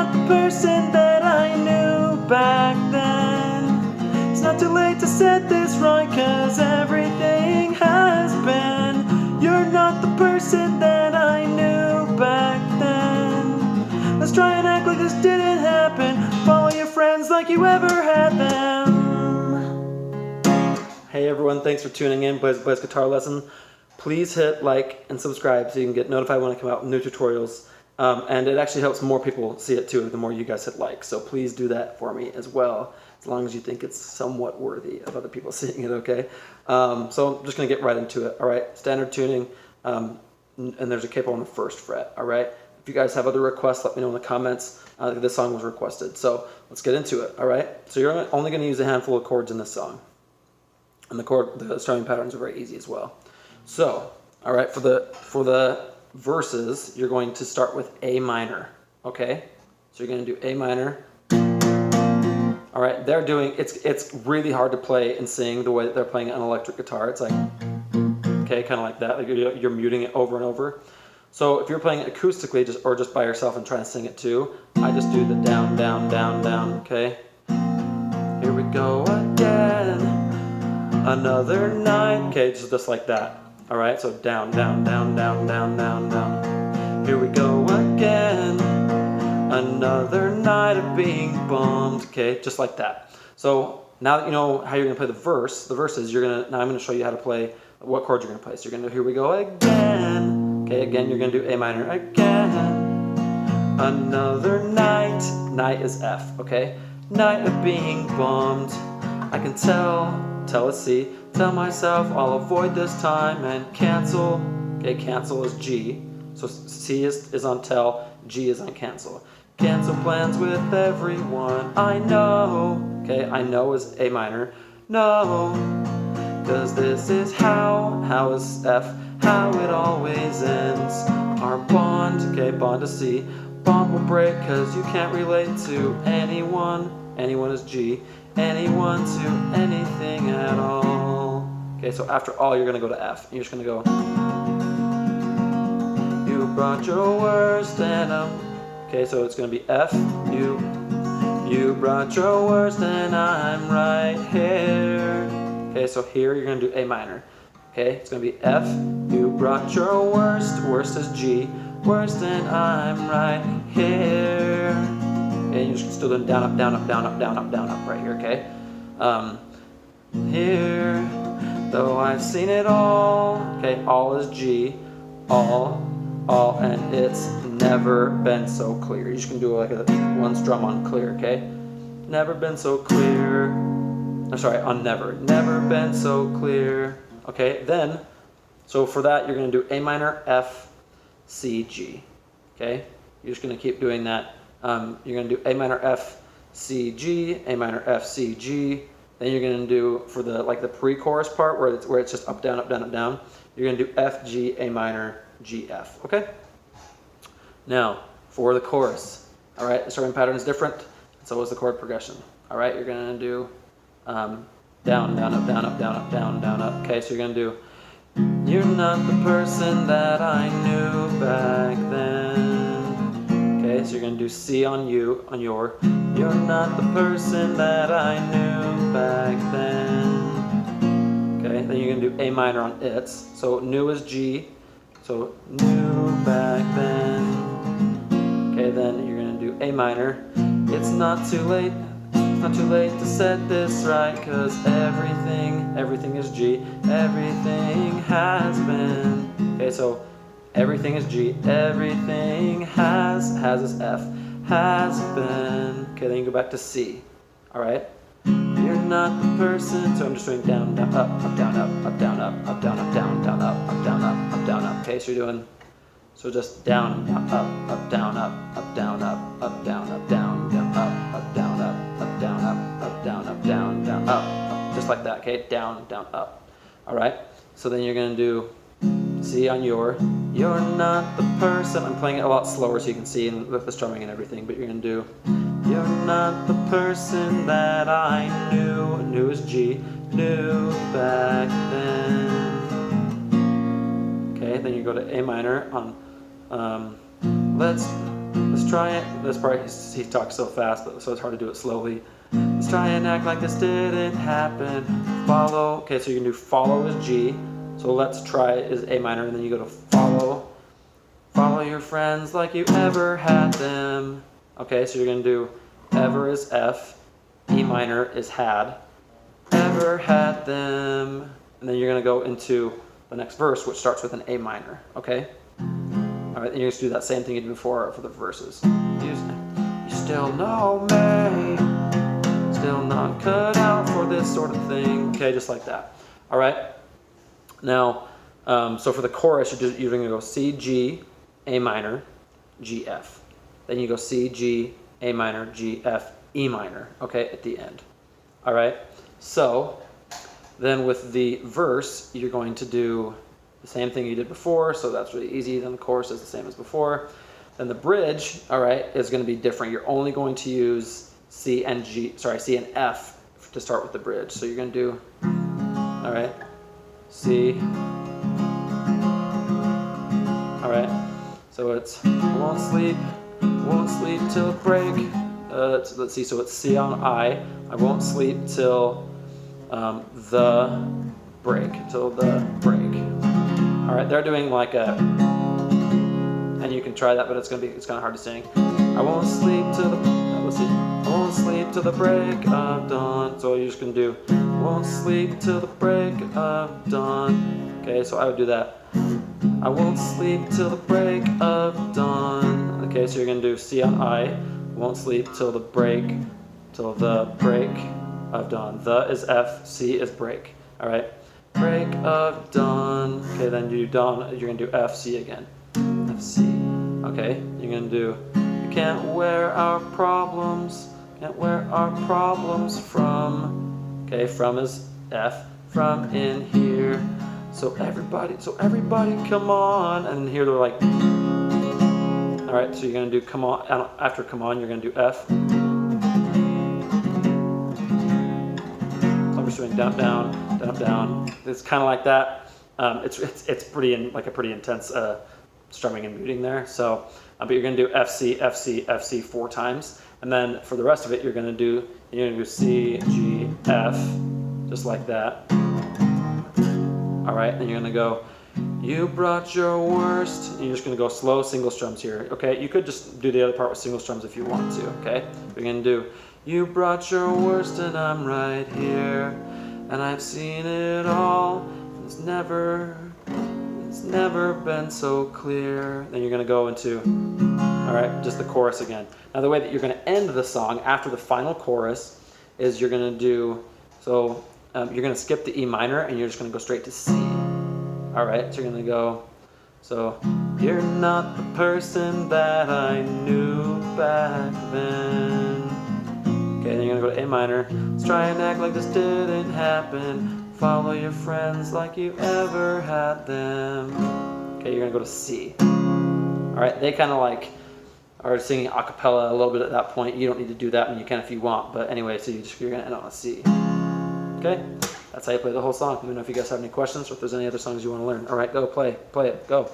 not the person that I knew back then. It's not too late to set this right, 'cause everything has been. You're not the person that I knew back then. Let's try and act like this didn't happen. Follow your friends like you ever had them. Hey everyone, thanks for tuning in. Blaze Guitar Lesson. Please hit like and subscribe so you can get notified when I come out with new tutorials. And it actually helps more people see it too, the more you guys hit like. So please do that for me as well, as long as you think it's somewhat worthy of other people seeing it, okay? So I'm just going to get right into it, all right? Standard tuning, and there's a capo on the 1st fret, all right? If you guys have other requests, let me know in the comments. This song was requested, so let's get into it, all right? So you're only going to use a handful of chords in this song. And the strumming patterns are very easy as well. So, all right, for the verses, you're going to start with A minor, okay? So you're going to do A minor. All right, it's really hard to play and sing the way that they're playing an electric guitar. It's like, okay, kind of like that. Like you're muting it over and over. So if you're playing it acoustically or just by yourself and trying to sing it too, I just do the down, down, down, down, okay? Here we go again, another night. Okay, just like that. All right, so down, down, down, down, down, down, down. Here we go again, another night of being bummed. Okay, just like that. So now that you know how you're gonna play the verses, now I'm gonna show you how to play what chords you're gonna play. So you're gonna do, here we go again. Okay, again you're gonna do A minor again. Another night. Night is F. Okay, night of being bummed. I can tell us C. Tell myself I'll avoid this time and cancel. Okay, cancel is G. So C is on tell, G is on cancel. Cancel plans with everyone I know. Okay, I know is A minor. No, cause this is how is F, how it always ends. Our bond, okay, bond is C. Bond will break cause you can't relate to anyone. Anyone is G. Anyone to anything at all. Okay, so after all, you're gonna go to F. You're just gonna go. You brought your worst and okay, so it's gonna be F. You brought your worst and I'm right here. Okay, so here you're gonna do A minor. Okay, it's gonna be F. You brought your worst. Worst is G. Worst and I'm right here. And you're still doing down, up, down, up, down, up, down, up, down, up right here, okay? Here, though I've seen it all. Okay, all is G. All, and it's never been so clear. You're just gonna do like a one strum on clear, okay? Never been so clear. I'm sorry, on never. Never been so clear. Okay, then, so for that, you're gonna do A minor, F, C, G. Okay? You're just gonna keep doing that. You're going to do A minor, F, C, G, A minor, F, C, G. Then you're going to do, for the pre-chorus part where it's just up, down, up, down, up, down, you're going to do F, G, A minor, G, F. Okay? Now, for the chorus, all right, the strumming pattern is different, and so is the chord progression. All right, you're going to do down, down, up, down, up, down, up, down, down, up. Okay, so you're going to do, you're not the person that I knew back then. Okay, so you're going to do C on you, on your. You're not the person that I knew back then. Okay, then you're going to do A minor on its. So new is G. So new back then. Okay, then you're going to do A minor. It's not too late. It's not too late to set this right, cause everything is G. Everything has been. Okay, so everything is G, everything has is F, has been. Okay, then you go back to C, all right? You're not the person, so I'm just doing down, down, up, down, up, down, up, down, up, down, down, up, down, up, down, up. Okay, so you're doing, so just down, up, down, up, down, up, down, up, down, down, up, down, up, down, up, down, up, down, down, up, just like that, okay? Down, down, up, all right? So then you're gonna do C on your. You're not the person. I'm playing it a lot slower so you can see with the strumming and everything, but you're going to do, you're not the person that I knew. Knew is G. Knew back then. Okay, then you go to A minor on, let's let's try it. This part, he talks so fast, so it's hard to do it slowly. Let's try and act like this didn't happen. Follow. Okay, so you can do follow is G. So let's try is A minor, and then you go to follow. Follow your friends like you ever had them. Okay, so you're going to do ever is F. E minor is had. Ever had them. And then you're going to go into the next verse, which starts with an A minor. Okay? All right, and you're going to do that same thing you did before for the verses. You still know me. Still not cut out for this sort of thing. Okay, just like that. All right. Now, so for the chorus, you're going to go C, G, A minor, G, F. Then you go C, G, A minor, G, F, E minor. Okay, at the end. All right. So then with the verse, you're going to do the same thing you did before. So that's really easy. Then the chorus is the same as before. Then the bridge, all right, is going to be different. You're only going to use C and F to start with the bridge. So you're going to do, all right, C, all right, so it's won't sleep till break. Let's see, so it's C on I won't sleep till the break, till the break. All right, they're doing like a, and you can try that, but it's kind of hard to sing. I won't sleep till the, let's see, I won't sleep till the break of dawn. So you're just gonna do, won't sleep till the break of dawn. Okay, so I would do that. I won't sleep till the break of dawn. Okay, so you're gonna do C on I, won't sleep till the break of dawn. The is F, C is break. All right, break of dawn. Okay, then you do dawn. You're gonna do F, C again. F, C. Okay, you're gonna do. You can't wear our problems. Can't wear our problems from. Okay, from is F. From in here. So everybody, come on. And here they're like. All right, so you're gonna do come on. After come on, you're gonna do F. So I'm just doing down, down, down, down. It's kind of like that. It's pretty intense strumming and muting there. So, but you're gonna do F C F C F C 4 times, and then for the rest of it, you're gonna do C G F, just like that. All right, then you're gonna go. You brought your worst. And you're just gonna go slow single strums here. Okay, you could just do the other part with single strums if you want to. Okay, you're gonna do. You brought your worst, and I'm right here, and I've seen it all. It's never been so clear. Then you're gonna go into, all right, just the chorus again. Now the way that you're gonna end the song after the final chorus is you're gonna do, so you're gonna skip the E minor and you're just gonna go straight to C. All right, so you're gonna go, so you're not the person that I knew back then. Okay, then you're gonna go to A minor. Let's try and act like this didn't happen. Follow your friends like you ever had them. Okay, you're gonna go to C. All right, they kind of like are singing a cappella a little bit at that point. You don't need to do that, and you can if you want. But anyway, so you're gonna end on a C. Okay, that's how you play the whole song. Let me know if you guys have any questions or if there's any other songs you want to learn. All right, go play it, go.